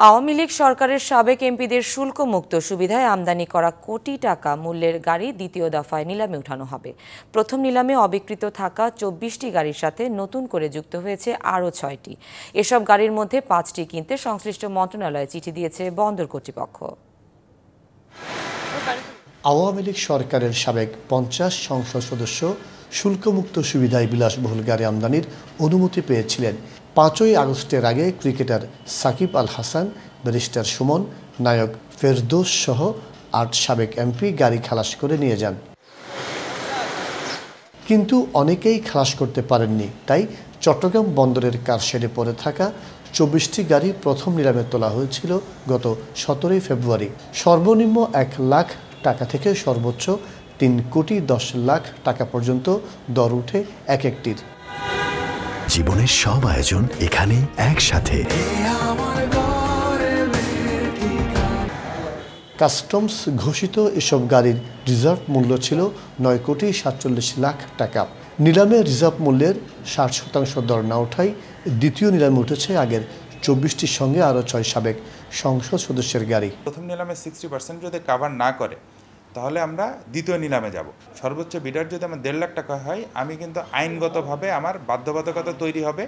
আওয়ামী লীগ সরকারের সাবেক এমপিদের শুল্কমুক্ত সুবিধায় আমদানি করা কোটি টাকা মূল্যের গাড়ি দ্বিতীয় দফায় নিলামে উঠানো হবে। প্রথম নিলামে অবিক্রিত থাকা ২৪টি গাড়ির সাথে নতুন করে যুক্ত হয়েছে আরও ৬টি। এসব গাড়ির মধ্যে ৫টি কিনতে সংশ্লিষ্ট মন্ত্রণালয়ে চিঠি দিয়েছে বন্দর কর্তৃপক্ষ। আওয়ামী লীগ সরকারের সাবেক ৫০ সংসদ সদস্য শুল্কমুক্ত সুবিধায় বিলাসবহুল গাড়ি আমদানির অনুমতি পেয়েছিলেন। ৫ই আগস্টের আগে ক্রিকেটার সাকিব আল হাসান, ব্যারিস্টার সুমন, নায়ক ফেরদৌস সহ ৮ সাবেক এমপি গাড়ি খালাস করে নিয়ে যান। কিন্তু অনেকেই খালাস করতে পারেননি। তাই চট্টগ্রাম বন্দরের কারশেডে পড়ে থাকা ২৪টি গাড়ি প্রথম নিলামে তোলা হয়েছিল গত ১৭ই ফেব্রুয়ারি। সর্বনিম্ন ১ লাখ টাকা থেকে সর্বোচ্চ ৩,১০,০০,০০০ টাকা পর্যন্ত দর উঠে এক একটির। জীবনের সব আয়োজন এখানে একসাথে। কাস্টমস ঘোষিত এসব গাড়ির রিজার্ভ মূল্য ছিল ৯,৪৭,০০,০০০ টাকা। নিলামে রিজার্ভ মূল্যের ৬০% দর না ওঠায় দ্বিতীয় নিলামে উঠেছে আগের ২৪টির সঙ্গে আরও ৬ সাবেক সংসদ সদস্যের গাড়ি। প্রথম নিলামে 60% যদি কাভার না করে তাহলে আমরা দ্বিতীয় নিলামে যাব। সর্বোচ্চ বিডার যদি আমার ১.৫ লাখ টাকা হয়, আমি কিন্তু আইনগতভাবে আমার বাধ্যবাধকতা তৈরি হবে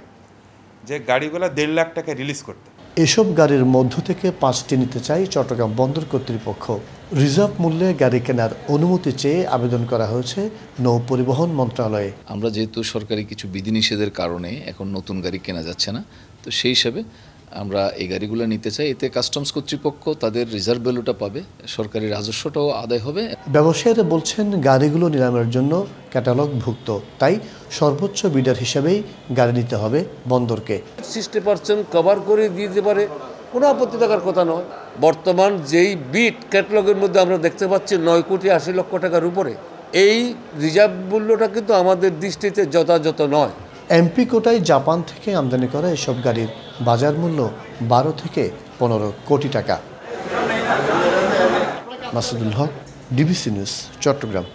যে গাড়িগুলো ১.৫ লাখ টাকা রিলিজ করতে। এসব গাড়ির মধ্য থেকে ৫টি নিতে চাই চট্টগ্রাম বন্দর কর্তৃপক্ষ। রিজার্ভ মূল্যে গাড়ি কেনার অনুমতি চেয়ে আবেদন করা হয়েছে নৌ পরিবহন মন্ত্রণালয়ে। আমরা যেহেতু সরকারি কিছু বিধিনিষেধের কারণে এখন নতুন গাড়ি কেনা যাচ্ছে না, তো সেই হিসাবে আমরা এই গাড়িগুলো নিতে চাই। এতে কাস্টমস কর্তৃপক্ষ তাদের রিজার্ভ ভ্যালুটা পাবে, সরকারি রাজস্বটাও আদায় হবে। ব্যবসায়ীরা বলছেন গাড়িগুলো নিলামের জন্য ক্যাটালগভুক্ত, তাই সর্বোচ্চ বিডার হিসেবেই গাড়ি নিতে হবে বন্দরকে। 60% কভার করে দিতে পারে, কোনো আপত্তি থাকার কথা নয়। বর্তমান যেই বিট ক্যাটালগের মধ্যে আমরা দেখতে পাচ্ছি ৯,৮০,০০,০০০ টাকার উপরে, এই রিজার্ভ মূল্যটা কিন্তু আমাদের দৃষ্টিতে যথাযথ নয়। এমপি কোটায় জাপান থেকে আমদানি করা এসব গাড়ির বাজার মূল্য ১২ থেকে ১৫ কোটি টাকা। মাসুদুল হক, ডিবিসি নিউজ, চট্টগ্রাম।